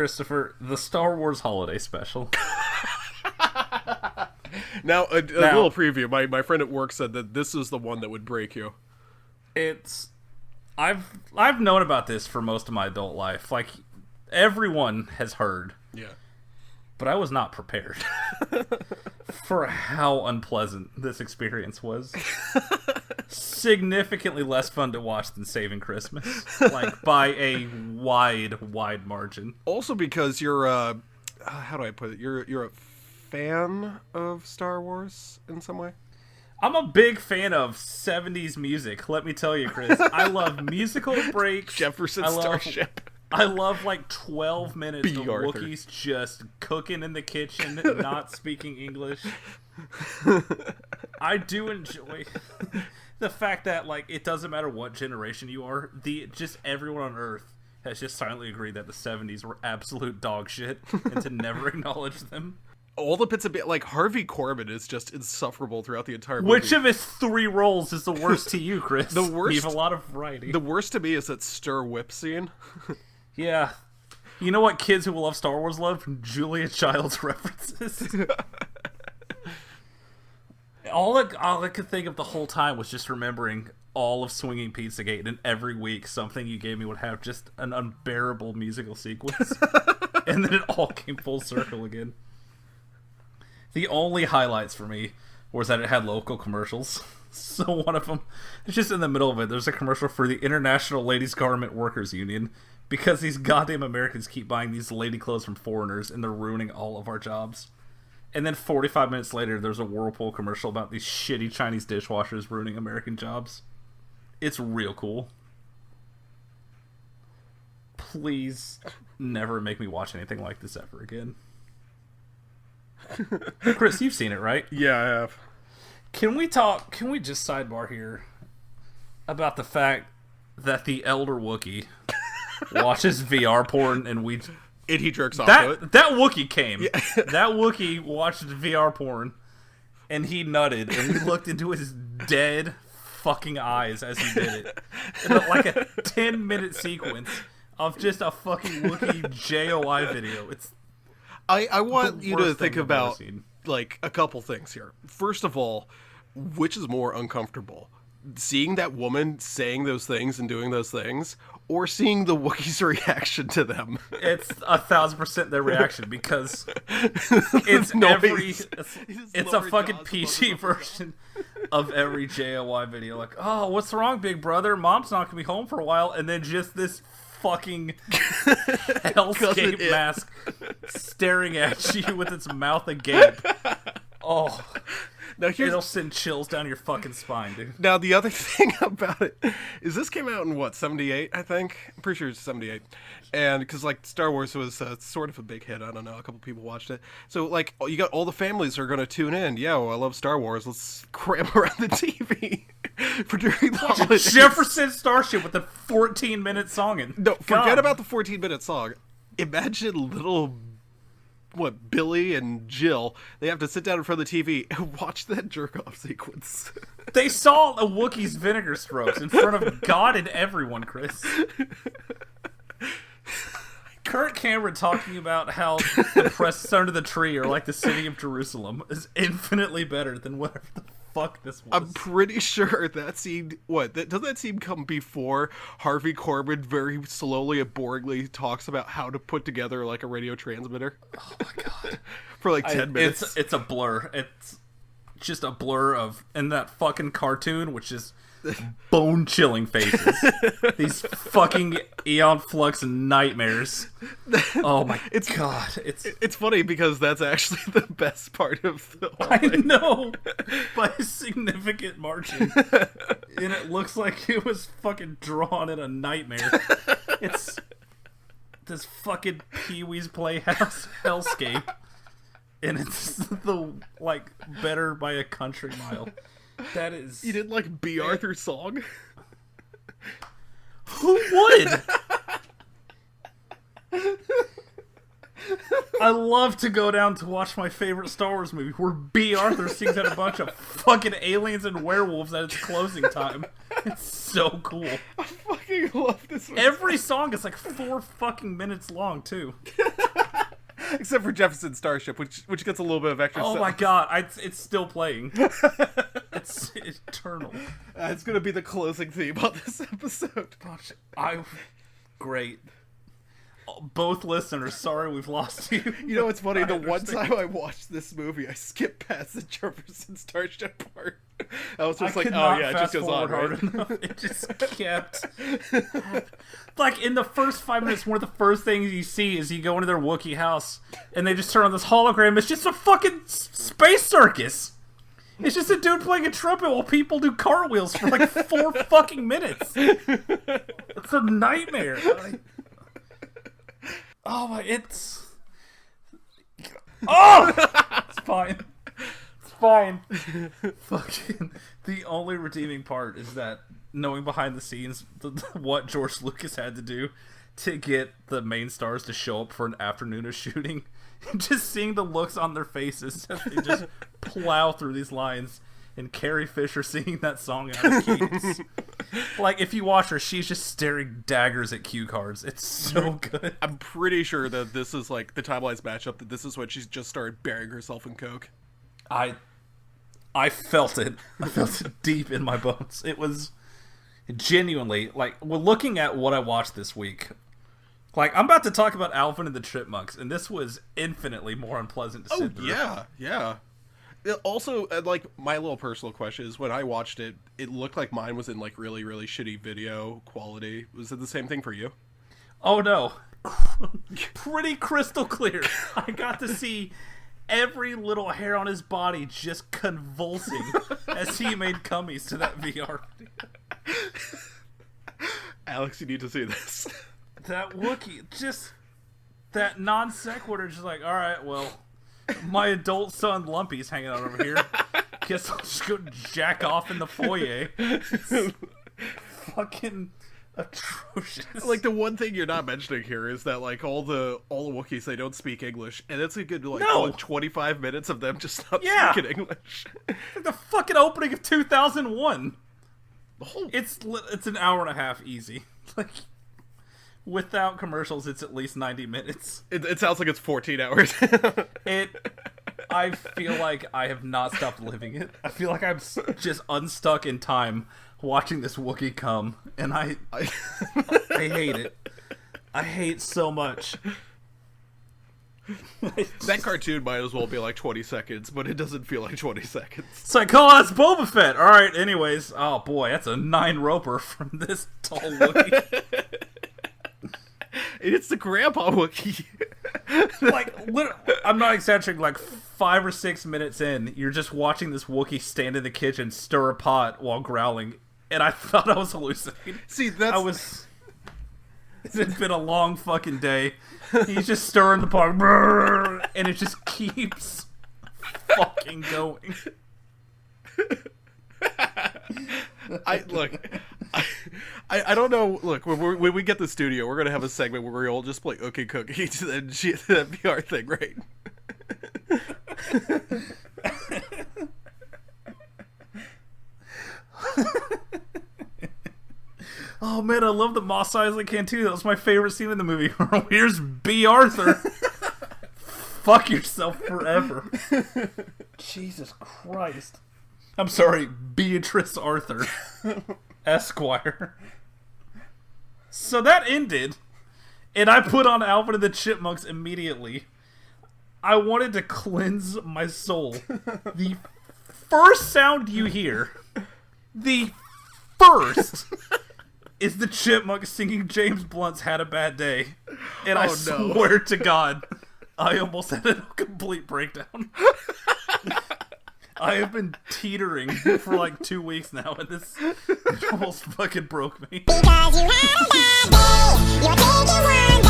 Christopher, the Star Wars Holiday Special. Now, a little preview. My friend at work said that this is the one that would break you. I've known about this for most of my adult life. Like, everyone has heard. Yeah. But I was not prepared for how unpleasant this experience was. Significantly less fun to watch than Saving Christmas. Like, by a wide margin. Also because you're, how do I put it? You're a fan of Star Wars in some way? I'm a big fan of 70s music, let me tell you, Chris. I love musical breaks. Jefferson Starship. I love like 12 minutes B. of Arthur. Wookiees just cooking in the kitchen, not speaking English. I do enjoy the fact that, like, it doesn't matter what generation you are, just everyone on Earth has just silently agreed that the 70s were absolute dog shit and to never acknowledge them. All the bits of like Harvey Korman is just insufferable throughout the entire movie. Which of his 3 roles is the worst to you, Chris? The worst. You have a lot of variety. The worst to me is that stir whip scene. Yeah. You know what kids who love Star Wars love? Julia Child's references. all I could think of the whole time was just remembering all of Swinging Pizzagate, and every week something you gave me would have just an unbearable musical sequence. And then it all came full circle again. The only highlights for me was that it had local commercials. So one of them, it's just in the middle of it, there's a commercial for the International Ladies Garment Workers Union, because these goddamn Americans keep buying these lady clothes from foreigners and they're ruining all of our jobs. And then 45 minutes later, there's a Whirlpool commercial about these shitty Chinese dishwashers ruining American jobs. It's real cool. Please never make me watch anything like this ever again. Chris, you've seen it, right? Yeah, I have. Can we just sidebar here about the fact that the elder Wookiee watches VR porn and he jerks off to it. That Wookiee came. Yeah. That Wookiee watched VR porn and he nutted, and we looked into his dead fucking eyes as he did it. And like a 10-minute sequence of just a fucking Wookiee JOI video. It's I want you to think I've about, ever seen. like, a couple things here. First of all, which is more uncomfortable? Seeing that woman saying those things and doing those things, or seeing the Wookiee's reaction to them? It's 1,000% their reaction, because it's it's a fucking PG version of every JOY video. Like, oh, what's wrong, big brother? Mom's not gonna be home for a while, and then just this fucking hellscape mask staring at you with its mouth agape. Oh, now it'll send chills down your fucking spine, dude. Now, the other thing about it is this came out in, what, 78, I think? I'm pretty sure it's 78. And because, like, Star Wars was sort of a big hit. I don't know. A couple people watched it. So, like, you got all the families are going to tune in. Yeah, well, I love Star Wars. Let's cram around the TV for during the holidays. Jefferson Starship with a 14-minute song in. No, forget about the 14-minute song. Imagine little... Billy and Jill, they have to sit down in front of the TV and watch that jerk-off sequence. They saw a Wookiee's vinegar strokes in front of God and everyone, Chris. Kirk Cameron talking about how the presses under the tree are like the city of Jerusalem is infinitely better than whatever the fuck this was. I'm pretty sure that scene, doesn't that scene come before Harvey Korman very slowly and boringly talks about how to put together, like, a radio transmitter? Oh my god. For like 10 minutes. It's a blur. It's just a blur of, in that fucking cartoon, which is bone-chilling faces. These fucking Aeon Flux nightmares. Oh my god. It's funny because that's actually the best part of the whole thing. I know! By a significant margin. And it looks like it was fucking drawn in a nightmare. It's this fucking Pee-wee's Playhouse hellscape. And it's the, like, better by a country mile. That is... You didn't like B. Arthur's song? Who would? I love to go down to watch my favorite Star Wars movie where B. Arthur sings at a bunch of fucking aliens and werewolves at its closing time. It's so cool. A fucking fucking love this one. Every song is like 4 fucking minutes long too. Except for Jefferson Starship, which gets a little bit of extra. Oh my god, it's still playing. It's eternal. It's gonna be the closing theme on this episode. Gosh, great. Both listeners, sorry we've lost you. You know what's funny? The one time I watched this movie, I skipped past the Jefferson Starship part. I was just like, oh yeah, it just goes on, right? Enough. It just kept... Like, in the first 5 minutes, one of the first things you see is you go into their Wookiee house, and they just turn on this hologram. It's just a fucking space circus! It's just a dude playing a trumpet while people do cartwheels for like 4 fucking minutes. It's a nightmare. Oh my, it's fine. It's fine. Fucking, the only redeeming part is that knowing behind the scenes what George Lucas had to do to get the main stars to show up for an afternoon of shooting. Just seeing the looks on their faces as they just plow through these lines, and Carrie Fisher singing that song out of keys. Like, if you watch her, she's just staring daggers at cue cards. It's so good. I'm pretty sure that this is like the timelines matchup, that this is when she's just started burying herself in coke. I felt it. I felt it deep in my bones. It was genuinely, like, well, looking at what I watched this week, like, I'm about to talk about Alvin and the Chipmunks, and this was infinitely more unpleasant to sit through. Yeah. It also, like, my little personal question is, when I watched it, it looked like mine was in, like, really, really shitty video quality. Was it the same thing for you? Oh, no. Pretty crystal clear. I got to see every little hair on his body just convulsing as he made cummies to that VR. Alex, you need to see this. That Wookiee, just that non sequitur, just like, all right, well, my adult son Lumpy's hanging out over here. Guess I'll just go jack off in the foyer. It's fucking atrocious. Like, the one thing you're not mentioning here is that, like, all the Wookiees, they don't speak English, and it's a good, like, 25 minutes of them just not speaking English. Like the fucking opening of 2001. It's an hour and a half easy. Like, without commercials, it's at least 90 minutes. It sounds like it's 14 hours. I feel like I have not stopped living it. I feel like I'm just unstuck in time watching this Wookiee come, and I hate it. I hate so much. That cartoon might as well be like 20 seconds, but it doesn't feel like 20 seconds. It's like, oh, that's Boba Fett. All right, anyways. Oh, boy, that's a 9-roper from this tall Wookiee. It's the grandpa Wookiee. Like, I'm not exaggerating, like 5 or 6 minutes in, you're just watching this Wookiee stand in the kitchen, stir a pot while growling, and I thought I was hallucinating. See, that's... It's been a long fucking day. He's just stirring the pot, and it just keeps fucking going. I don't know. Look, when we get the studio, we're gonna have a segment where we all just play OK Cookie to that VR thing, right? Oh man, I love the Mos Eisley Cantina. That was my favorite scene in the movie. Here's B. Arthur. Fuck yourself forever. Jesus Christ. I'm sorry, Beatrice Arthur, Esquire. So that ended, and I put on Alvin and the Chipmunks immediately. I wanted to cleanse my soul. The first sound you hear, the first, is the Chipmunks singing James Blunt's Had a Bad Day. And I swear to God, I almost had a complete breakdown. I have been teetering for like 2 weeks now, and this almost fucking broke me. Because you had a bad day, you're taking one